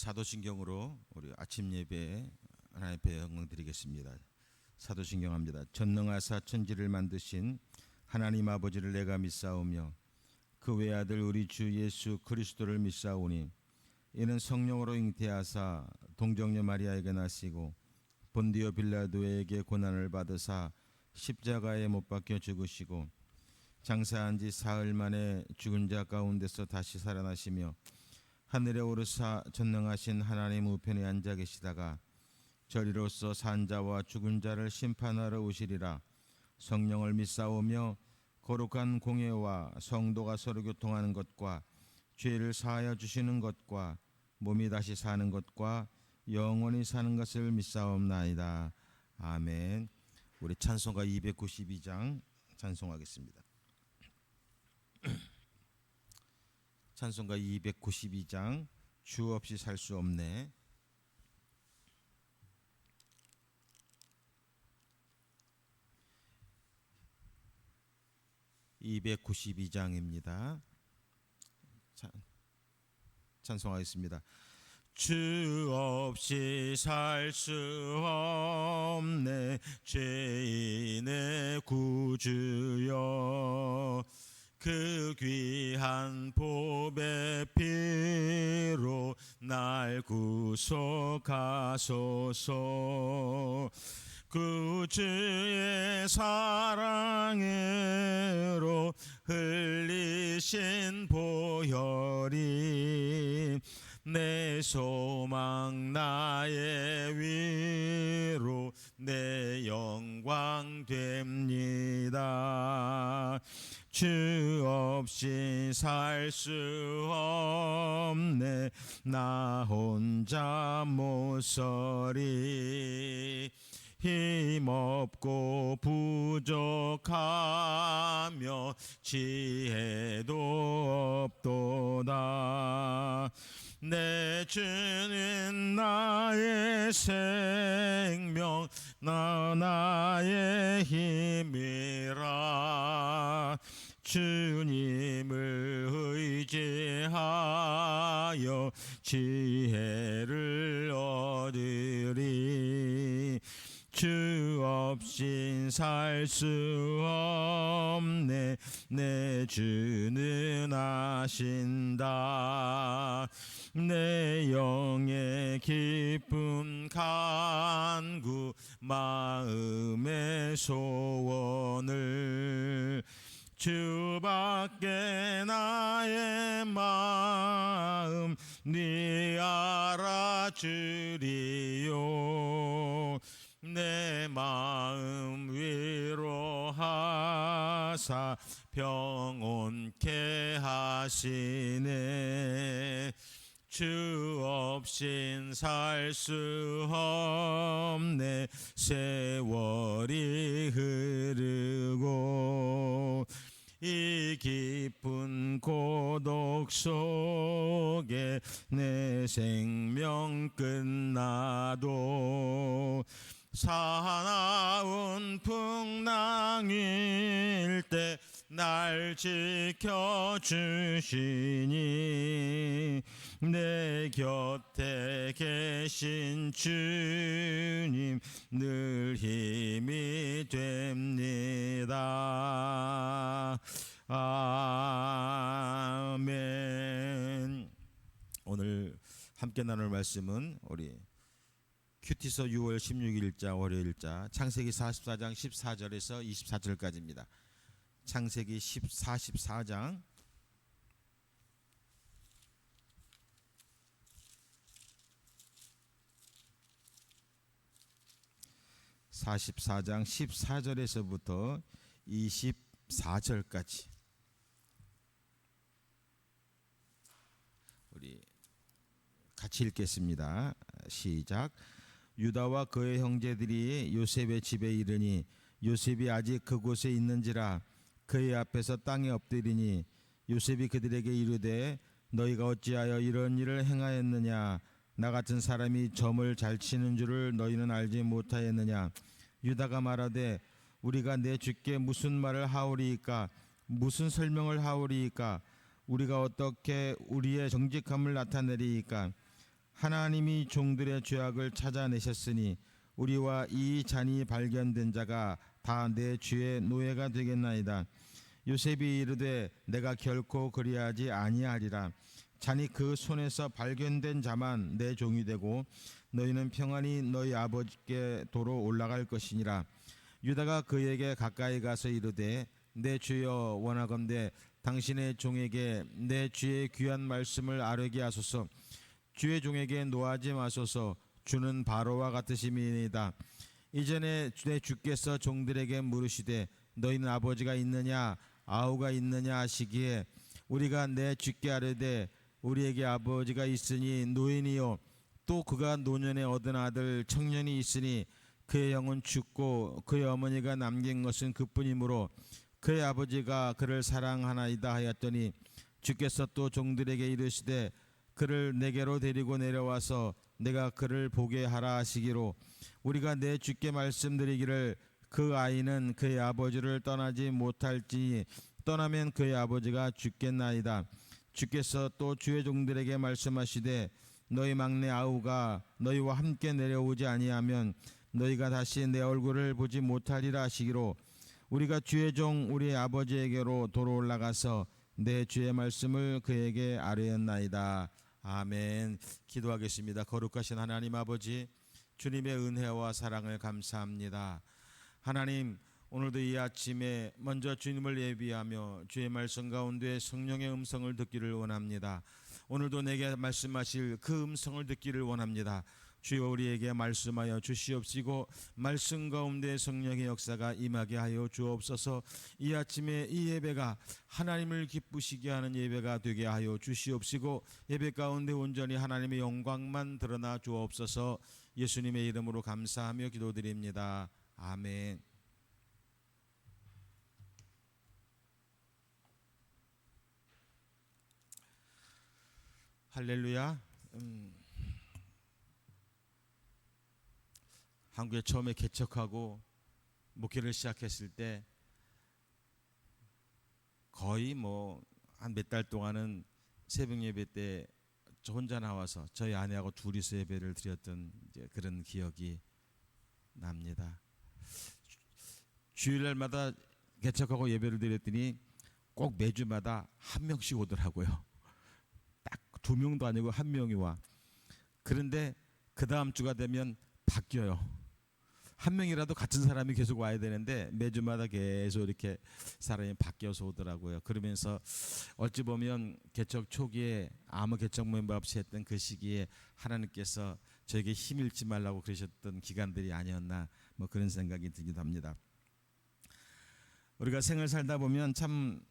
사도신경으로 우리 아침 예배에 하나님 앞에 영광 드리겠습니다. 사도신경합니다. 전능하사 천지를 만드신 하나님 아버지를 내가 믿사오며 그 외아들 우리 주 예수 그리스도를 믿사오니 이는 성령으로 잉태하사 동정녀 마리아에게 나시고 본디오 빌라도에게 고난을 받으사 십자가에 못 박혀 죽으시고 장사한 지 사흘 만에 죽은 자 가운데서 다시 살아나시며 하늘에 오르사 전능하신 하나님 우편에 앉아 계시다가 저리로서 산 자와 죽은 자를 심판하러 오시리라. 성령을 믿사오며 거룩한 공예와 성도가 서로 교통하는 것과 죄를 사하여 주시는 것과 몸이 다시 사는 것과 영원히 사는 것을 믿사옵나이다. 아멘. 우리 찬송가 292장 찬송하겠습니다. 찬송가 292장 주 없이 살 수 없네. (292장입니다) 찬송하겠습니다. 주 없이 살 수 없네 죄인의 구주여 그 귀한 보배 피로 날 구속하소서. 그 주의 사랑으로 흘리신 보혈이 내 소망 나의 위로 내 영광 됩니다. 주 없이 살 수 없네 나 혼자 못 서리. 힘없고 부족하며 지혜도 없도다. 내 주는 나의 생명 나의 힘이라. 주님을 의지하여 지혜를 얻으리. 주 없인 살 수 없네 내 주는 아신다. 내 영의 기쁨 간구 마음의 소원을 주밖에 나의 마음 네 알아주리요. 내 마음 위로하사 평온케 하시네. 주 없인 살 수 없네 세월이 흐르고 이 깊은 고독 속에 내 생명 끝나도 사나운 풍랑일 때 날 지켜주시니 내 곁에 계신 주님 늘 힘이 됩니다. 아멘. 오늘 함께 나눌 말씀은 우리 큐티서 6월 16일자 월요일자 창세기 44장 14절에서 24절까지입니다. 창세기 44장 14절에서부터 24절까지 우리 같이 읽겠습니다. 시작. 유다와 그의 형제들이 요셉의 집에 이르니 요셉이 아직 그곳에 있는지라 그의 앞에서 땅에 엎드리니 요셉이 그들에게 이르되 너희가 어찌하여 이런 일을 행하였느냐. 나 같은 사람이 점을 잘 치는 줄을 너희는 알지 못하였느냐. 유다가 말하되 우리가 내 주께 무슨 말을 하오리이까. 무슨 설명을 하오리이까. 우리가 어떻게 우리의 정직함을 나타내리이까. 하나님이 종들의 죄악을 찾아내셨으니 우리와 이 잔이 발견된 자가 다 내 주의 노예가 되겠나이다. 요셉이 이르되 내가 결코 그리하지 아니하리라. 잔이 그 손에서 발견된 자만 내 종이 되고 너희는 평안히 너희 아버지께 도로 올라갈 것이니라. 유다가 그에게 가까이 가서 이르되 내 주여 원하건대 당신의 종에게 내 주의 귀한 말씀을 아뢰게 하소서. 주의 종에게 노하지 마소서. 주는 바로와 같으심이니이다. 이전에 내 주께서 종들에게 물으시되 너희는 아버지가 있느냐 아우가 있느냐 하시기에 우리가 내 주께 아뢰되 우리에게 아버지가 있으니 노인이요 또 그가 노년에 얻은 아들 청년이 있으니 그의 영은 죽고 그의 어머니가 남긴 것은 그뿐이므로 그의 아버지가 그를 사랑하나이다 하였더니 주께서 또 종들에게 이르시되 그를 내게로 데리고 내려와서 내가 그를 보게 하라 하시기로 우리가 내 주께 말씀드리기를 그 아이는 그의 아버지를 떠나지 못할지니 떠나면 그의 아버지가 죽겠나이다. 주께서 또 주의 종들에게 말씀하시되 너희 막내 아우가 너희와 함께 내려오지 아니하면 너희가 다시 내 얼굴을 보지 못하리라 하시기로 우리가 주의 종 우리 아버지에게로 도로 올라가서 내 주의 말씀을 그에게 아뢰었나이다. 아멘. 기도하겠습니다. 거룩하신 하나님 아버지, 주님의 은혜와 사랑을 감사합니다. 하나님, 오늘도 이 아침에 먼저 주님을 예비하며 주의 말씀 가운데 성령의 음성을 듣기를 원합니다. 오늘도 내게 말씀하실 그 음성을 듣기를 원합니다. 주여 우리에게 말씀하여 주시옵시고 말씀 가운데 성령의 역사가 임하게 하여 주옵소서. 이 아침에 이 예배가 하나님을 기쁘시게 하는 예배가 되게 하여 주시옵시고 예배 가운데 온전히 하나님의 영광만 드러나 주옵소서. 예수님의 이름으로 감사하며 기도드립니다. 아멘. 할렐루야. 한국에 처음에 개척하고 목회를 시작했을 때 거의 한 몇 달 동안은 새벽 예배 때 저 혼자 나와서 저희 아내하고 둘이서 예배를 드렸던 그런 기억이 납니다. 주일날마다 개척하고 예배를 드렸더니 꼭 매주마다 한 명씩 오더라고요. 딱 2명도 아니고 한 명이 와. 그런데 그 다음 주가 되면 바뀌어요. 한 명이라도 같은 사람이 계속 와야 되는데 매주마다 계속 이렇게 사람이 바뀌어서 오더라고요. 그러면서 어찌 보면 개척 초기에 아무 개척 멤버 없이 했던 그 시기에 하나님께서 저에게 힘 잃지 말라고 그러셨던 기간들이 아니었나 그런 생각이 들기도 합니다. 우리가 생을 살다 보면 참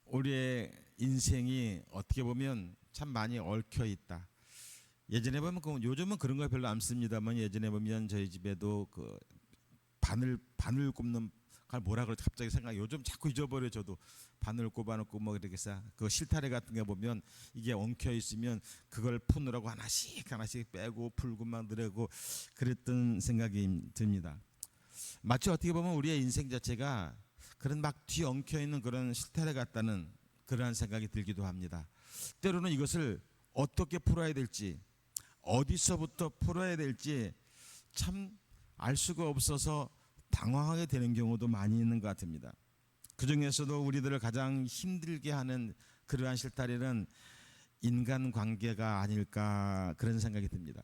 우리의 인생이 어떻게 보면 참 많이 얽혀 있다. 예전에 보면 요즘은 그런 거 별로 안 씁니다만 예전에 보면 저희 집에도 그 바늘 꼽는 뭐라 그러지 갑자기 생각. 요즘 자꾸 잊어버려. 저도 바늘 꼽아놓고 이렇게 그 실타래 같은 거 보면 이게 엉켜 있으면 그걸 푸느라고 하나씩 빼고 풀고 막 늘고 그랬던 생각이 듭니다. 마치 어떻게 보면 우리의 인생 자체가 그런 막 뒤 엉켜 있는 그런 실타래 같다는 그러한 생각이 들기도 합니다. 때로는 이것을 어떻게 풀어야 될지 어디서부터 풀어야 될지 참 알 수가 없어서 당황하게 되는 경우도 많이 있는 것 같습니다. 그 중에서도 우리들을 가장 힘들게 하는 그러한 실타래는 인간관계가 아닐까 그런 생각이 듭니다.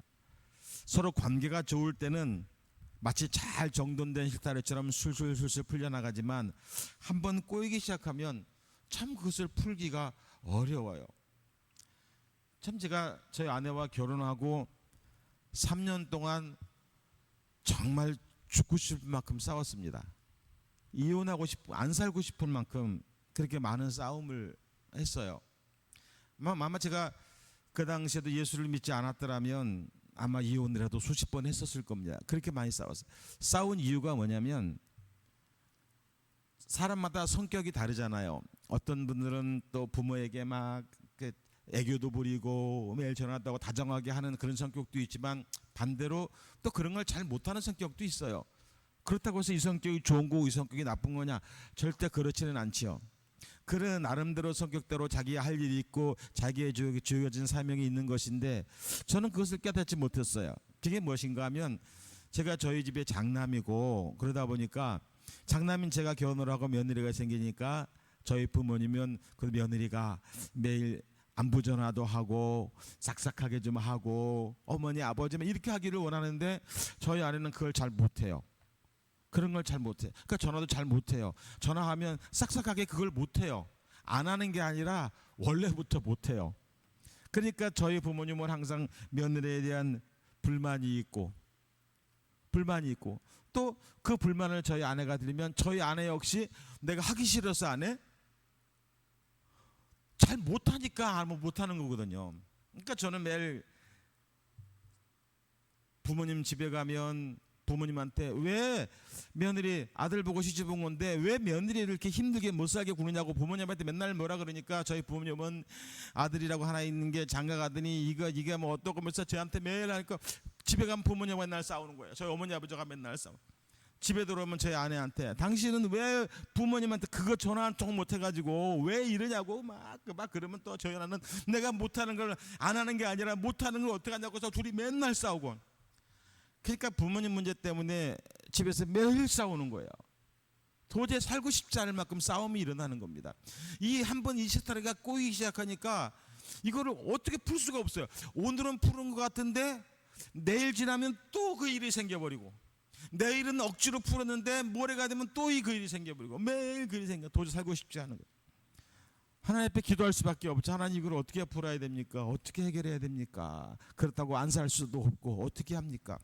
서로 관계가 좋을 때는 마치 잘 정돈된 실타래처럼 술술 풀려나가지만 한번 꼬이기 시작하면 참 그것을 풀기가 어려워요. 참 제가 저희 아내와 결혼하고 3년 동안 정말 죽고 싶을 만큼 싸웠습니다. 이혼하고 싶고 안 살고 싶을 만큼 그렇게 많은 싸움을 했어요. 아마 제가 그 당시에도 예수를 믿지 않았더라면 아마 이혼을 해도 수십 번 했었을 겁니다. 그렇게 많이 싸웠어요. 싸운 이유가 뭐냐면 사람마다 성격이 다르잖아요. 어떤 분들은 또 부모에게 막 애교도 부리고 매일 전화한다고 다정하게 하는 그런 성격도 있지만 반대로 또 그런 걸 잘 못하는 성격도 있어요. 그렇다고 해서 이 성격이 좋은 거고 이 성격이 나쁜 거냐? 절대 그렇지는 않지요. 그런 나름대로 성격대로 자기의 할 일이 있고 자기의 주어진 사명이 있는 것인데 저는 그것을 깨닫지 못했어요. 그게 무엇인가 하면 제가 저희 집에 장남이고 그러다 보니까 장남인 제가 결혼을 하고 며느리가 생기니까 저희 부모님은 그 며느리가 매일 안부 전화도 하고 싹싹하게 좀 하고 어머니 아버지만 이렇게 하기를 원하는데 저희 아내는 그걸 잘 못해요. 그런 걸 잘 못해. 그러니까 전화도 잘 못해요. 전화하면 싹싹하게 그걸 못해요. 안 하는 게 아니라 원래부터 못해요. 그러니까 저희 부모님은 항상 며느리에 대한 불만이 있고 또 그 불만을 저희 아내가 들으면 저희 아내 역시 내가 하기 싫어서 안 해? 잘 못하니까 못하는 거거든요. 그러니까 저는 매일 부모님 집에 가면 부모님한테 왜 며느리 아들 보고 시집 온 건데 왜 며느리를 이렇게 힘들게 못 살게 구느냐고 부모님한테 맨날 뭐라 그러니까 저희 부모님은 아들이라고 하나 있는 게 장가 가더니 이게 뭐 어떻고 면서 저한테 매일 하니까 집에 가면 부모님과 맨날 싸우는 거예요. 저희 어머니 아버지가 맨날 싸워. 집에 들어오면 저희 아내한테 당신은 왜 부모님한테 그거 전화 한 통 못 해가지고 왜 이러냐고 막 그러면 또 저희 아내는 내가 못하는 걸 안 하는 게 아니라 못하는 걸 어떻게 하냐고 해서 둘이 맨날 싸우고. 그러니까 부모님 문제 때문에 집에서 매일 싸우는 거예요. 도저히 살고 싶지 않을 만큼 싸움이 일어나는 겁니다. 이 한번 이 스타일가 꼬이기 시작하니까 이거를 어떻게 풀 수가 없어요. 오늘은 푸는 것 같은데 내일 지나면 또 그 일이 생겨버리고 내일은 억지로 풀었는데 모레가 되면 또 그 일이 생겨버리고 매일 그 일이 생겨. 도저히 살고 싶지 않은 거예요. 하나님 앞에 기도할 수밖에 없죠. 하나님 이걸 어떻게 풀어야 됩니까? 어떻게 해결해야 됩니까? 그렇다고 안 살 수도 없고 어떻게 합니까?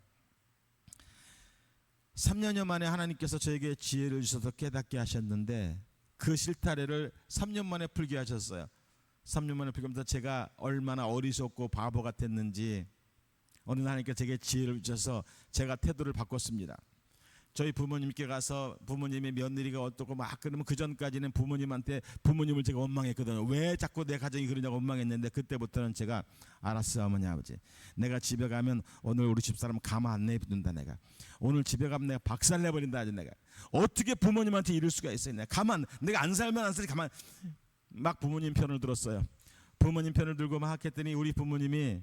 3년여 만에 하나님께서 저에게 지혜를 주셔서 깨닫게 하셨는데 그 실타래를 3년 만에 풀게 하셨어요. 3년 만에 풀면서 제가 얼마나 어리석고 바보 같았는지 어느 날 하나님께서 제게 지혜를 주셔서 제가 태도를 바꿨습니다. 저희 부모님께 가서 부모님의 며느리가 어떻고 막 그러면 그 전까지는 부모님을 제가 원망했거든요. 왜 자꾸 내 가정이 그러냐고 원망했는데 그때부터는 제가 알았어 어머니 아버지 내가 집에 가면 오늘 우리 집사람 가만 안 내둔다. 내가 오늘 집에 가면 내가 박살내버린다. 내가 어떻게 부모님한테 이럴 수가 있어요. 내가 안 살면 안 살지 가만 막 부모님 편을 들었어요. 부모님 편을 들고 막 했더니 우리 부모님이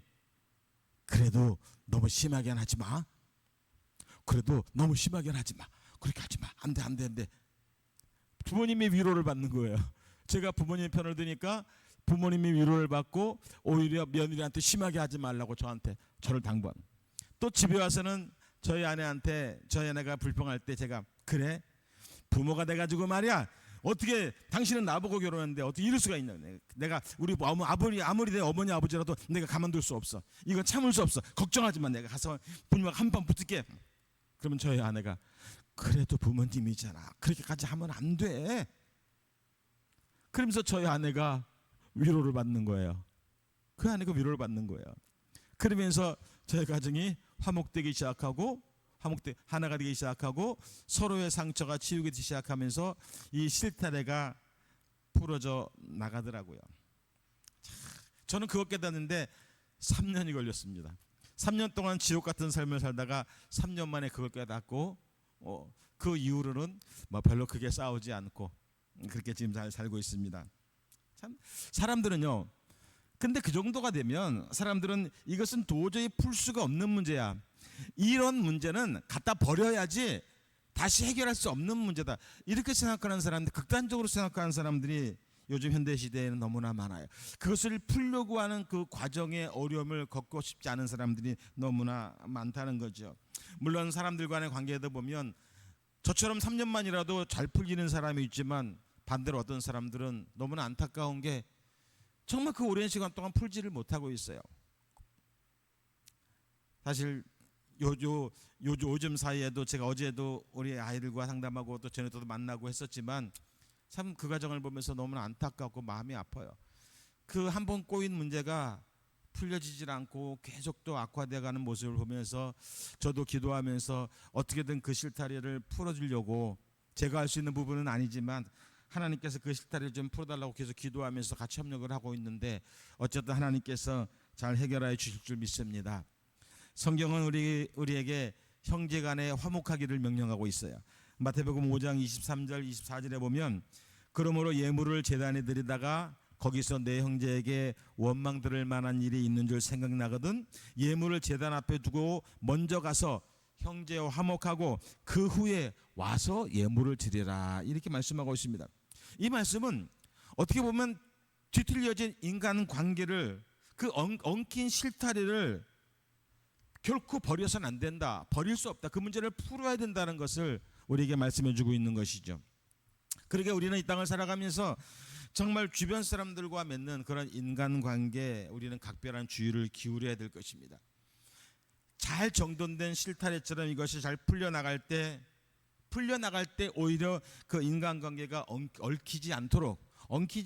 그래도 너무 심하게 하지 마. 그래도 너무 심하게 하지 마. 그렇게 하지 마. 안 돼. 부모님의 위로를 받는 거예요. 제가 부모님 편을 드니까 부모님이 위로를 받고 오히려 며느리한테 심하게 하지 말라고 저를 당부한. 또 집에 와서는 저희 아내가 불평할 때 제가 그래 부모가 돼가지고 말이야 어떻게 당신은 나보고 결혼했는데 어떻게 이럴 수가 있냐. 내가 우리 아무리 내 어머니 아버지라도 내가 가만둘 수 없어. 이건 참을 수 없어. 걱정하지 마. 내가 가서 부모님과 한판 붙을게. 그러면 저희 아내가 그래도 부모님이잖아. 그렇게까지 하면 안 돼. 그러면서 저희 아내가 위로를 받는 거예요. 그 아내가 위로를 받는 거예요. 그러면서 저희 가정이 화목되기 시작하고 하나가 되기 시작하고 서로의 상처가 치유되기 시작하면서 이 실타래가 풀어져 나가더라고요. 저는 그것 깨닫는데 3년이 걸렸습니다. 3년 동안 지옥 같은 삶을 살다가 3년 만에 그걸 깨닫고 그 이후로는 별로 크게 싸우지 않고 그렇게 지금 잘 살고 있습니다. 참 사람들은요. 근데 그 정도가 되면 사람들은 이것은 도저히 풀 수가 없는 문제야. 이런 문제는 갖다 버려야지 다시 해결할 수 없는 문제다. 이렇게 생각하는 사람들, 극단적으로 생각하는 사람들이 요즘 현대 시대에는 너무나 많아요. 그것을 풀려고 하는 그 과정의 어려움을 겪고 싶지 않은 사람들이 너무나 많다는 거죠. 물론 사람들 간의 관계에도 보면 저처럼 3년만이라도 잘 풀리는 사람이 있지만 반대로 어떤 사람들은 너무나 안타까운 게 정말 그 오랜 시간 동안 풀지를 못하고 있어요. 사실 요즘 사이에도 제가 어제도 우리 아이들과 상담하고 또 전에도 만나고 했었지만 참 그 과정을 보면서 너무나 안타깝고 마음이 아파요. 그 한 번 꼬인 문제가 풀려지질 않고 계속 또 악화되어가는 모습을 보면서 저도 기도하면서 어떻게든 그 실타래를 풀어주려고 제가 할 수 있는 부분은 아니지만 하나님께서 그 실타래를 좀 풀어달라고 계속 기도하면서 같이 협력을 하고 있는데 어쨌든 하나님께서 잘 해결해 주실 줄 믿습니다. 성경은 우리에게 형제간에 화목하기를 명령하고 있어요. 마태복음 5장 23절 24절에 보면 그러므로 예물을 제단에 드리다가 거기서 내 형제에게 원망 들을 만한 일이 있는 줄 생각나거든 예물을 제단 앞에 두고 먼저 가서 형제와 화목하고 그 후에 와서 예물을 드리라 이렇게 말씀하고 있습니다. 이 말씀은 어떻게 보면 뒤틀려진 인간 관계를 그 엉킨 실타래를 결코 버려서는 안 된다. 버릴 수 없다. 그 문제를 풀어야 된다는 것을 우리에게 말씀해 주고 있는 것이죠. 그러게 우리는 이 땅을 살아가면서 정말 주변 사람들과 맺는 그런 인간관계에 우리는 각별한 주의를 기울여야 될 것입니다. 잘 정돈된 실타래처럼 이것이 잘 풀려나갈 때 오히려 그 인간관계가 엉키지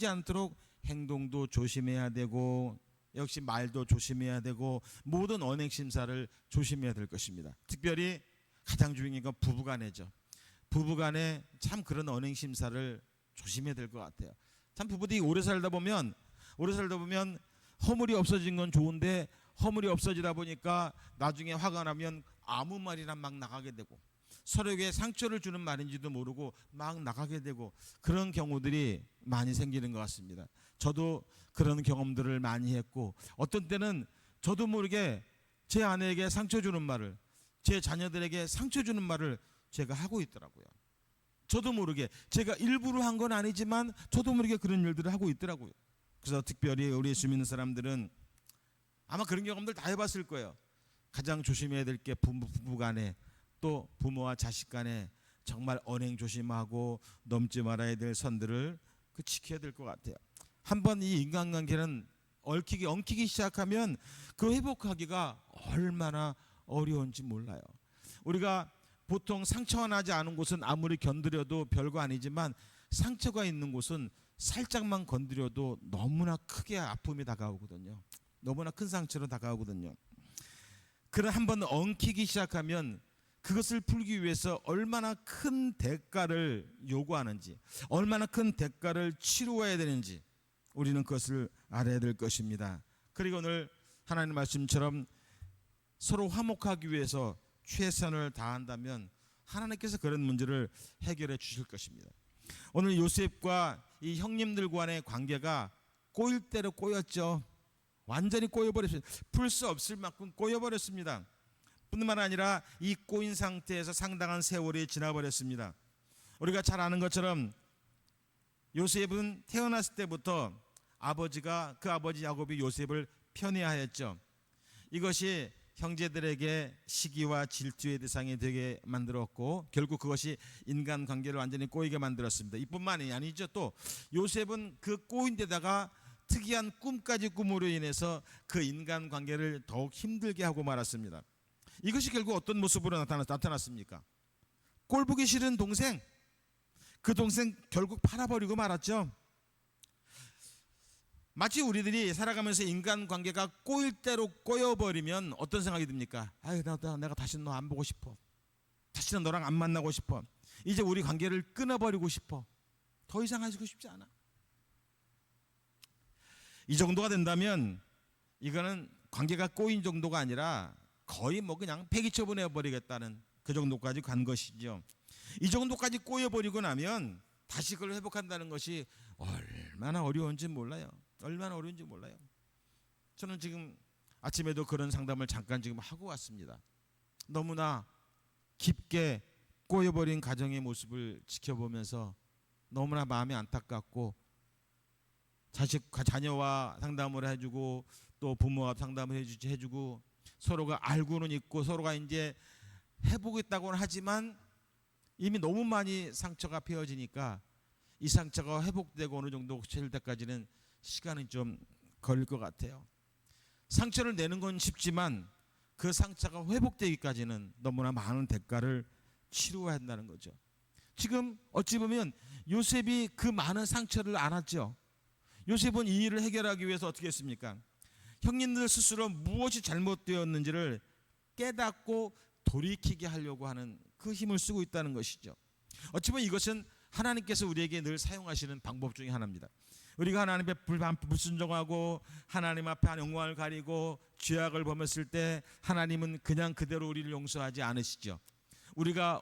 않도록 행동도 조심해야 되고 역시 말도 조심해야 되고 모든 언행심사를 조심해야 될 것입니다. 특별히 가장 중요한 건 부부간에죠. 부부간에 참 그런 언행심사를 조심해야 될 것 같아요. 참 부부들이 오래 살다 보면 허물이 없어진 건 좋은데 허물이 없어지다 보니까 나중에 화가 나면 아무 말이나 막 나가게 되고 서로에게 상처를 주는 말인지도 모르고 막 나가게 되고 그런 경우들이 많이 생기는 것 같습니다. 저도 그런 경험들을 많이 했고 어떤 때는 저도 모르게 제 아내에게 상처 주는 말을 제 자녀들에게 상처 주는 말을 제가 하고 있더라고요. 저도 모르게 제가 일부러 한 건 아니지만 저도 모르게 그런 일들을 하고 있더라고요. 그래서 특별히 우리 예수 믿는 사람들은 아마 그런 경험들 다 해봤을 거예요. 가장 조심해야 될 게 부부 간에 또 부모와 자식 간에 정말 언행 조심하고 넘지 말아야 될 선들을 지켜야 될 것 같아요. 한번 이 인간관계는 엉키기 시작하면 그 회복하기가 얼마나 어려운지 몰라요. 우리가 보통 상처가 나지 않은 곳은 아무리 건드려도 별거 아니지만 상처가 있는 곳은 살짝만 건드려도 너무나 크게 아픔이 다가오거든요. 너무나 큰 상처로 다가오거든요. 그런 한번 엉키기 시작하면 그것을 풀기 위해서 얼마나 큰 대가를 요구하는지 얼마나 큰 대가를 치루어야 되는지 우리는 그것을 알아야 될 것입니다. 그리고 오늘 하나님 말씀처럼 서로 화목하기 위해서 최선을 다한다면 하나님께서 그런 문제를 해결해 주실 것입니다. 오늘 요셉과 이 형님들 간의 관계가 꼬일 대로 꼬였죠. 완전히 꼬여버렸습니다. 풀 수 없을 만큼 꼬여버렸습니다. 뿐만 아니라 이 꼬인 상태에서 상당한 세월이 지나버렸습니다. 우리가 잘 아는 것처럼 요셉은 태어났을 때부터 그 아버지 야곱이 요셉을 편애하였죠. 이것이 형제들에게 시기와 질투의 대상이 되게 만들었고 결국 그것이 인간관계를 완전히 꼬이게 만들었습니다. 이뿐만이 아니죠. 또 요셉은 그 꼬인 데다가 특이한 꿈까지 꿈으로 인해서 그 인간관계를 더욱 힘들게 하고 말았습니다. 이것이 결국 어떤 모습으로 나타났습니까? 꼴보기 싫은 동생, 그 동생 결국 팔아버리고 말았죠. 마치 우리들이 살아가면서 인간관계가 꼬일 대로 꼬여버리면 어떤 생각이 듭니까? 아유, 내가 다시는 너 안 보고 싶어. 다시는 너랑 안 만나고 싶어. 이제 우리 관계를 끊어버리고 싶어. 더 이상 하시고 싶지 않아. 이 정도가 된다면 이거는 관계가 꼬인 정도가 아니라 거의 그냥 폐기 처분해버리겠다는 그 정도까지 간 것이죠. 이 정도까지 꼬여버리고 나면 다시 그걸 회복한다는 것이 얼마나 어려운지 몰라요. 저는 지금 아침에도 그런 상담을 잠깐 지금 하고 왔습니다. 너무나 깊게 꼬여버린 가정의 모습을 지켜보면서 너무나 마음이 안타깝고 자녀와 상담을 해주고 또 부모와 상담을 해주고 서로가 알고는 있고 서로가 이제 해보겠다고는 하지만 이미 너무 많이 상처가 펴지니까 이 상처가 회복되고 어느 정도 채울 때까지는 시간이 좀 걸릴 것 같아요. 상처를 내는 건 쉽지만 그 상처가 회복되기까지는 너무나 많은 대가를 치루어야 한다는 거죠. 지금 어찌 보면 요셉이 그 많은 상처를 안았죠. 요셉은 이 일을 해결하기 위해서 어떻게 했습니까? 형님들 스스로 무엇이 잘못되었는지를 깨닫고 돌이키게 하려고 하는 그 힘을 쓰고 있다는 것이죠. 어찌 보면 이것은 하나님께서 우리에게 늘 사용하시는 방법 중에 하나입니다. 우리가 하나님 앞에 불순종하고 하나님 앞에 영광을 가리고 죄악을 범했을 때 하나님은 그냥 그대로 우리를 용서하지 않으시죠. 우리가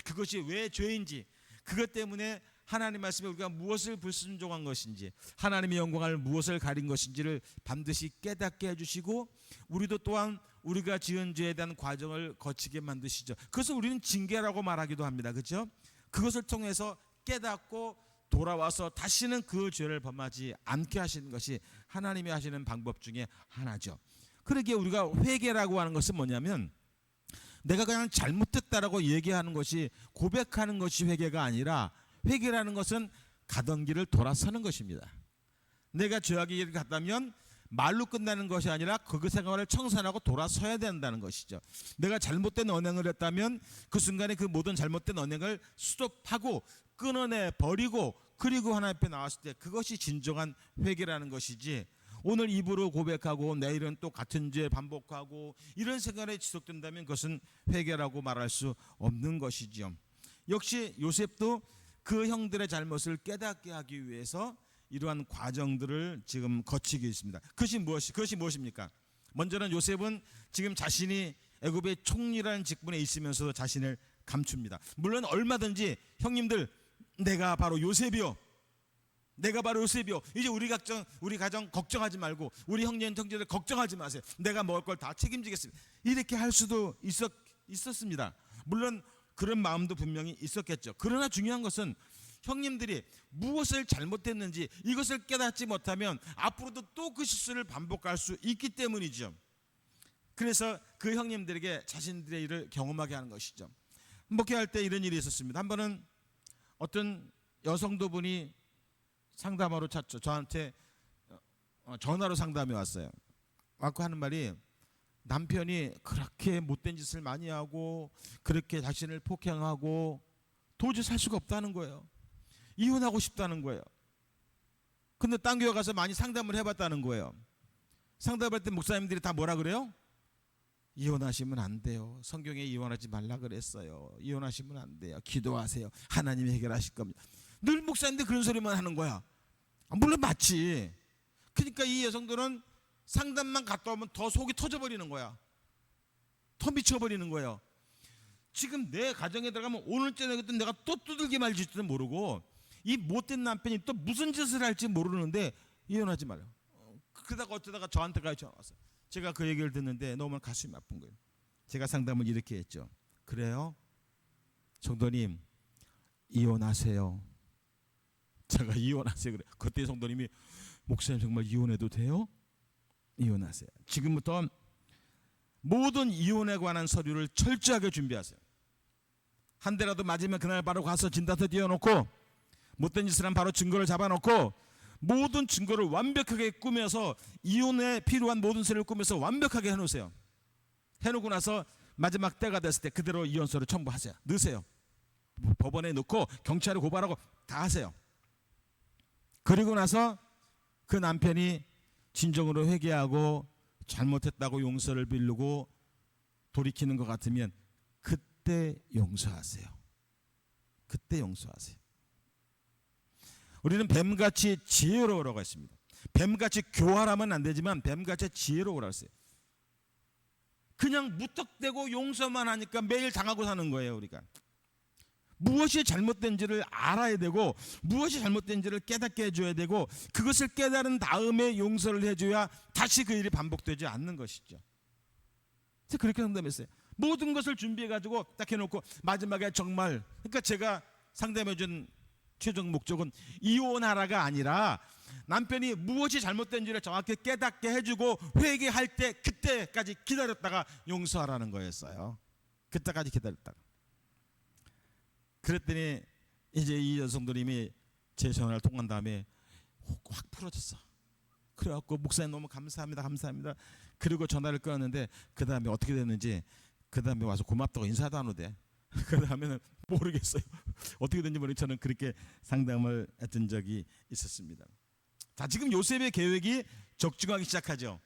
그것이 왜 죄인지 그것 때문에 하나님 말씀에 우리가 무엇을 불순종한 것인지, 하나님의 영광을 무엇을 가린 것인지를 반드시 깨닫게 해주시고, 우리도 또한 우리가 지은 죄에 대한 과정을 거치게 만드시죠. 그래서 우리는 징계라고 말하기도 합니다. 그렇죠? 그것을 통해서 깨닫고 돌아와서 다시는 그 죄를 범하지 않게 하시는 것이 하나님이 하시는 방법 중에 하나죠. 그러기에 우리가 회개라고 하는 것은 뭐냐면, 내가 그냥 잘못했다라고 얘기하는 것이, 고백하는 것이 회개가 아니라, 회개라는 것은 가던 길을 돌아서는 것입니다. 내가 죄악의 길을 갔다면 말로 끝나는 것이 아니라 그 생활을 청산하고 돌아서야 된다는 것이죠. 내가 잘못된 언행을 했다면 그 순간에 그 모든 잘못된 언행을 스톱하고 끊어내 버리고, 그리고 하나님 앞에 나왔을 때 그것이 진정한 회개라는 것이지, 오늘 입으로 고백하고 내일은 또 같은 죄 반복하고 이런 생활이 지속된다면 그것은 회개라고 말할 수 없는 것이죠. 역시 요셉도 그 형들의 잘못을 깨닫게 하기 위해서 이러한 과정들을 지금 거치고 있습니다. 그것이 무엇입니까? 먼저는 요셉은 지금 자신이 애굽의 총리라는 직분에 있으면서도 자신을 감춥니다. 물론 얼마든지 형님들, 내가 바로 요셉이요, 이제 우리 가정 걱정하지 말고, 우리 형제들 걱정하지 마세요, 내가 먹을 걸 다 책임지겠습니다, 이렇게 할 수도 있었습니다. 물론 그런 마음도 분명히 있었겠죠. 그러나 중요한 것은 형님들이 무엇을 잘못했는지 이것을 깨닫지 못하면 앞으로도 또 그 실수를 반복할 수 있기 때문이죠. 그래서 그 형님들에게 자신들의 일을 경험하게 하는 것이죠. 목회할 때 이런 일이 있었습니다. 한 번은 어떤 여성도분이 상담하러 찾죠. 저한테 전화로 상담이 왔어요. 와서 하는 말이, 남편이 그렇게 못된 짓을 많이 하고 그렇게 자신을 폭행하고 도저히 살 수가 없다는 거예요. 이혼하고 싶다는 거예요. 근데 딴 교회 가서 많이 상담을 해봤다는 거예요. 상담할 때 목사님들이 다 뭐라 그래요? 이혼하시면 안 돼요. 성경에 이혼하지 말라 그랬어요. 이혼하시면 안 돼요. 기도하세요. 하나님이 해결하실 겁니다. 늘 목사님들 그런 소리만 하는 거야. 물론 맞지. 그러니까 이 여성들은 상담만 갔다 오면 더 속이 터져버리는 거야. 더 미쳐버리는 거예요. 지금 내 가정에 들어가면 오늘 저녁에 내가 또 두들겨 말질지도 모르고, 이 못된 남편이 또 무슨 짓을 할지 모르는데 이혼하지 말라. 그러다가 어쩌다가 저한테까지 전화 왔어요. 제가 그 얘기를 듣는데 너무 가슴이 아픈 거예요. 제가 상담을 이렇게 했죠. 그래요? 성도님, 이혼하세요. 제가 이혼하세요 그래. 그때 성도님이, 목사님 정말 이혼해도 돼요? 이혼하세요. 지금부터 모든 이혼에 관한 서류를 철저하게 준비하세요. 한 대라도 맞으면 그날 바로 가서 진단서 띄워놓고, 못된 짓을 하면 바로 증거를 잡아놓고, 모든 증거를 완벽하게 꾸며서, 이혼에 필요한 모든 서류를 꾸며서 완벽하게 해놓으세요. 해놓고 나서 마지막 때가 됐을 때 그대로 이혼서를 첨부하세요. 넣으세요. 법원에 넣고 경찰에 고발하고 다 하세요. 그리고 나서 그 남편이 진정으로 회개하고 잘못했다고 용서를 빌고 돌이키는 것 같으면 그때 용서하세요. 그때 용서하세요. 우리는 뱀같이 지혜로우라고 했습니다. 뱀같이 교활하면 안 되지만 뱀같이 지혜로우라고 했어요. 그냥 무턱대고 용서만 하니까 매일 당하고 사는 거예요. 우리가 무엇이 잘못된지를 알아야 되고, 무엇이 잘못된지를 깨닫게 해줘야 되고, 그것을 깨달은 다음에 용서를 해줘야 다시 그 일이 반복되지 않는 것이죠. 제가 그렇게 상담했어요. 모든 것을 준비해가지고 딱 해놓고 마지막에 정말, 그러니까 제가 상담해준 최종 목적은 이혼하라가 아니라 남편이 무엇이 잘못된지를 정확히 깨닫게 해주고 회개할 때 그때까지 기다렸다가 용서하라는 거였어요. 그때까지 기다렸다가. 그랬더니 이제 이 여성도님이 제 전화를 통한 다음에 확 풀어졌어. 그래갖고 목사님 너무 감사합니다. 그리고 전화를 끊었는데 그 다음에 어떻게 됐는지, 그 다음에 와서 고맙다고 인사도 안 오대. 그 다음에는 모르겠어요. 어떻게 된지 모르겠는데 저는 그렇게 상담을 했던 적이 있었습니다. 자, 지금 요셉의 계획이 적중하기 시작하죠.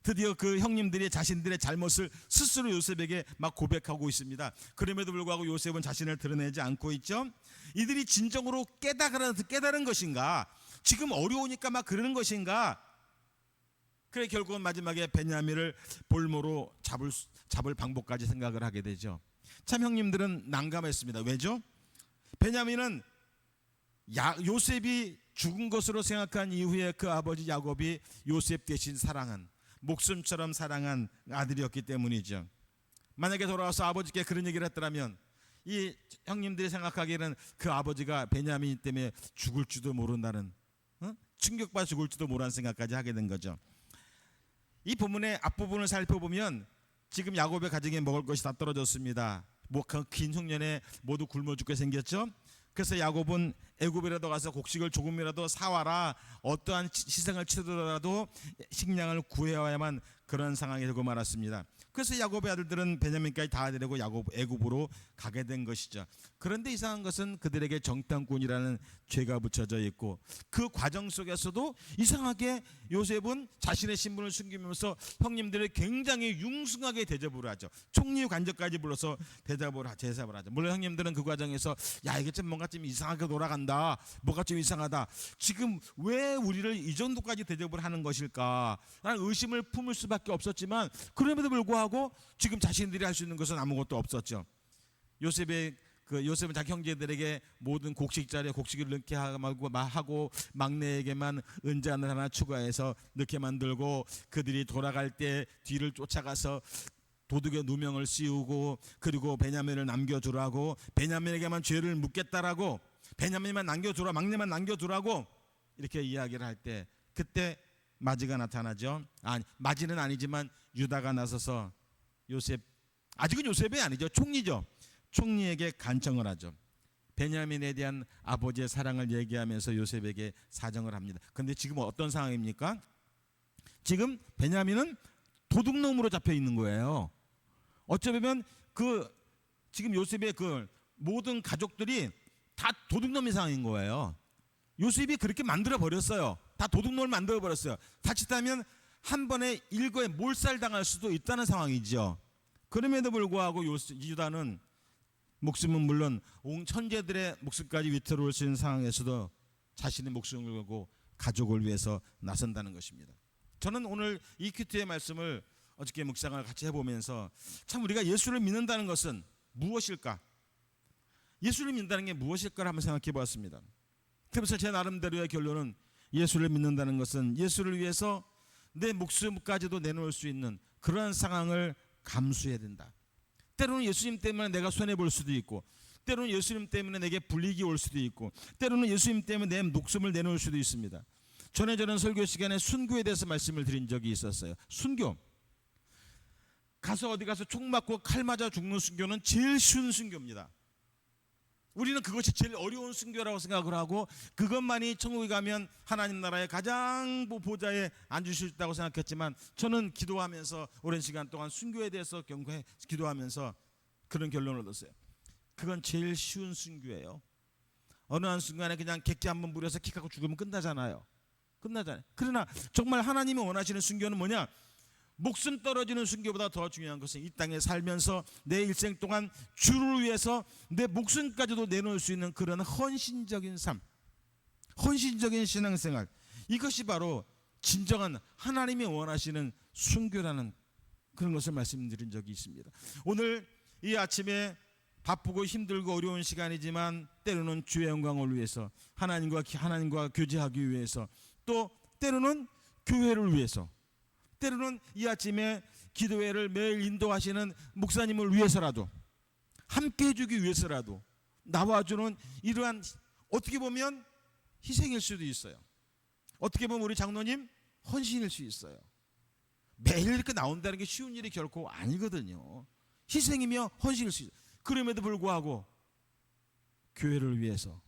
드디어 그 형님들이 자신들의 잘못을 스스로 요셉에게 막 고백하고 있습니다. 그럼에도 불구하고 요셉은 자신을 드러내지 않고 있죠. 이들이 진정으로 깨달은 것인가? 지금 어려우니까 막 그러는 것인가? 그래 결국은 마지막에 베냐민을 볼모로 잡을 방법까지 생각을 하게 되죠. 참 형님들은 난감했습니다. 왜죠? 베냐민은 요셉이 죽은 것으로 생각한 이후에 그 아버지 야곱이 요셉 대신 사랑한, 목숨처럼 사랑한 아들이었기 때문이죠. 만약에 돌아와서 아버지께 그런 얘기를 했더라면 이 형님들이 생각하기에는 그 아버지가 베냐민 때문에 죽을지도 모른다는, 충격받아 죽을지도 모르는 생각까지 하게 된 거죠. 이 본문의 앞부분을 살펴보면 지금 야곱의 가정에 먹을 것이 다 떨어졌습니다. 그 긴 흉년에 모두 굶어 죽게 생겼죠. 그래서 야곱은 애굽이라도 가서 곡식을 조금이라도 사와라, 어떠한 희생을 치르더라도 식량을 구해와야만 그런 상황이 되고 말았습니다. 그래서 야곱의 아들들은 베냐민까지 다 데리고 애굽으로 가게 된 것이죠. 그런데 이상한 것은 그들에게 정탐꾼이라는 죄가 붙여져 있고, 그 과정 속에서도 이상하게 요셉은 자신의 신분을 숨기면서 형님들을 굉장히 융숭하게 대접을 하죠. 총리 관저까지 불러서 대접을 하죠. 물론 형님들은 그 과정에서 야, 이게 좀 뭔가 좀 이상하게 돌아간다, 뭐가 좀 이상하다, 지금 왜 우리를 이 정도까지 대접을 하는 것일까 라는 의심을 품을 수밖에 없었지만, 그럼에도 불구하고 지금 자신들이 할 수 있는 것은 아무것도 없었죠. 요셉은 자기 형제들에게 모든 곡식 자리에 곡식을 넣게 하고 막내에게만 은잔을 하나 추가해서 넣게 만들고, 그들이 돌아갈 때 뒤를 쫓아가서 도둑의 누명을 씌우고, 그리고 베냐민을 남겨두라고, 베냐민에게만 죄를 묻겠다라고, 베냐민만 남겨두라, 막내만 남겨두라고 이렇게 이야기를 할 때, 그때 마지가 나타나죠. 마지는 아니지만 유다가 나서서 아직은 요셉이 아니죠, 총리죠. 총리에게 간청을 하죠. 베냐민에 대한 아버지의 사랑을 얘기하면서 요셉에게 사정을 합니다. 그런데 지금 어떤 상황입니까? 지금 베냐민은 도둑놈으로 잡혀 있는 거예요. 어쩌면 지금 요셉의 그 모든 가족들이 다 도둑놈의 상황인 거예요. 요셉이 그렇게 만들어 버렸어요. 다 도둑놈을 만들어 버렸어요. 자칫하면 한 번에 일거에 몰살당할 수도 있다는 상황이죠. 그럼에도 불구하고 유다는 목숨은 물론 온 천재들의 목숨까지 위태로울 수 있는 상황에서도 자신의 목숨을 걸고 가족을 위해서 나선다는 것입니다. 저는 오늘 이 큐티의 말씀을 어저께 묵상을 같이 해보면서 참 우리가 예수를 믿는다는 것은 무엇일까? 예수를 믿는다는 게 무엇일까 한번 생각해 보았습니다. 그래서 제 나름대로의 결론은, 예수를 믿는다는 것은 예수를 위해서 내 목숨까지도 내놓을 수 있는 그러한 상황을 감수해야 된다. 때로는 예수님 때문에 내가 손해볼 수도 있고, 때로는 예수님 때문에 내게 불이익이 올 수도 있고, 때로는 예수님 때문에 내 목숨을 내놓을 수도 있습니다. 전에 저는 설교 시간에 순교에 대해서 말씀을 드린 적이 있었어요. 순교, 어디 가서 총 맞고 칼 맞아 죽는 순교는 제일 쉬운 순교입니다. 우리는 그것이 제일 어려운 순교라고 생각을 하고, 그것만이 천국에 가면 하나님 나라의 가장 보좌에 앉을 수 있다고 생각했지만, 저는 기도하면서 오랜 시간 동안 순교에 대해서 기도하면서 그런 결론을 얻었어요. 그건 제일 쉬운 순교예요. 어느 한 순간에 그냥 객기 한번 부려서 킥하고 죽으면 끝나잖아요. 그러나 정말 하나님이 원하시는 순교는 뭐냐? 목숨 떨어지는 순교보다 더 중요한 것은 이 땅에 살면서 내 일생 동안 주를 위해서 내 목숨까지도 내놓을 수 있는 그런 헌신적인 삶, 헌신적인 신앙생활, 이것이 바로 진정한 하나님이 원하시는 순교라는 그런 것을 말씀드린 적이 있습니다. 오늘 이 아침에 바쁘고 힘들고 어려운 시간이지만 때로는 주의 영광을 위해서, 하나님과 교제하기 위해서, 또 때로는 교회를 위해서, 때로는 이 아침에 기도회를 매일 인도하시는 목사님을 위해서라도, 함께 해주기 위해서라도 나와주는 이러한, 어떻게 보면 희생일 수도 있어요. 어떻게 보면 우리 장로님 헌신일 수 있어요. 매일 이렇게 나온다는 게 쉬운 일이 결코 아니거든요. 희생이며 헌신일 수 있어요. 그럼에도 불구하고 교회를 위해서,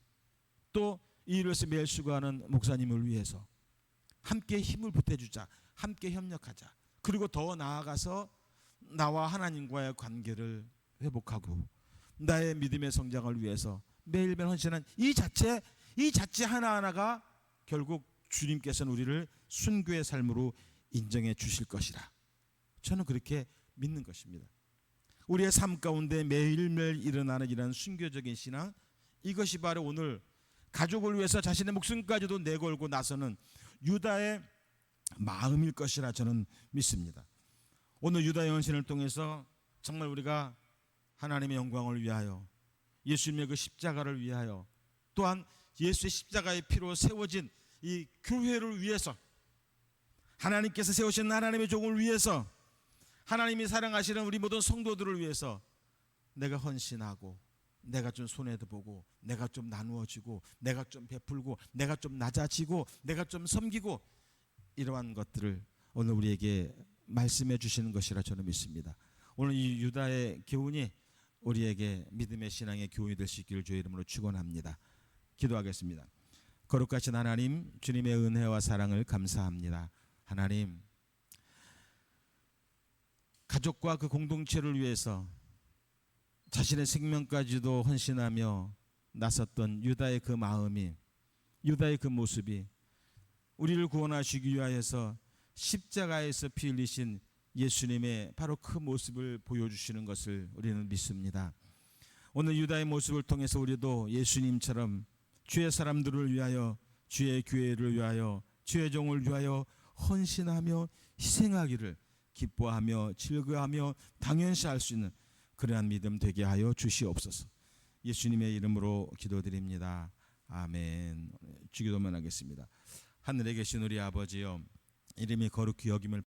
또 이 일을 위해서 매일 수고하는 목사님을 위해서 함께 힘을 보태주자, 함께 협력하자. 그리고 더 나아가서 나와 하나님과의 관계를 회복하고 나의 믿음의 성장을 위해서 매일매일 헌신하는 이 자체 하나하나가 결국 주님께서는 우리를 순교의 삶으로 인정해 주실 것이라, 저는 그렇게 믿는 것입니다. 우리의 삶 가운데 매일매일 일어나는 이런 순교적인 신앙, 이것이 바로 오늘 가족을 위해서 자신의 목숨까지도 내걸고 나서는 유다의 마음일 것이라 저는 믿습니다. 오늘 유다의 헌신을 통해서 정말 우리가 하나님의 영광을 위하여, 예수님의 그 십자가를 위하여, 또한 예수의 십자가의 피로 세워진 이 교회를 위해서, 하나님께서 세우신 하나님의 종을 위해서, 하나님이 사랑하시는 우리 모든 성도들을 위해서 내가 헌신하고, 내가 좀 손해도 보고, 내가 좀 나누어지고, 내가 좀 베풀고, 내가 좀 낮아지고, 내가 좀 섬기고, 이러한 것들을 오늘 우리에게 말씀해 주시는 것이라 저는 믿습니다. 오늘 이 유다의 교훈이 우리에게 믿음의 신앙의 교훈이 될 수 있기를 주의 이름으로 축원합니다. 기도하겠습니다. 거룩하신 하나님, 주님의 은혜와 사랑을 감사합니다. 하나님, 가족과 그 공동체를 위해서 자신의 생명까지도 헌신하며 나섰던 유다의 그 마음이, 유다의 그 모습이 우리를 구원하시기 위하여서 십자가에서 피 흘리신 예수님의 바로 그 모습을 보여주시는 것을 우리는 믿습니다. 오늘 유다의 모습을 통해서 우리도 예수님처럼 주의 사람들을 위하여, 주의 교회를 위하여, 주의 종을 위하여 헌신하며 희생하기를 기뻐하며 즐거워하며 당연시 할 수 있는 그러한 믿음 되게 하여 주시옵소서. 예수님의 이름으로 기도드립니다. 아멘. 주기도만 하겠습니다. 하늘에 계신 우리 아버지여, 이름이 거룩히 여김을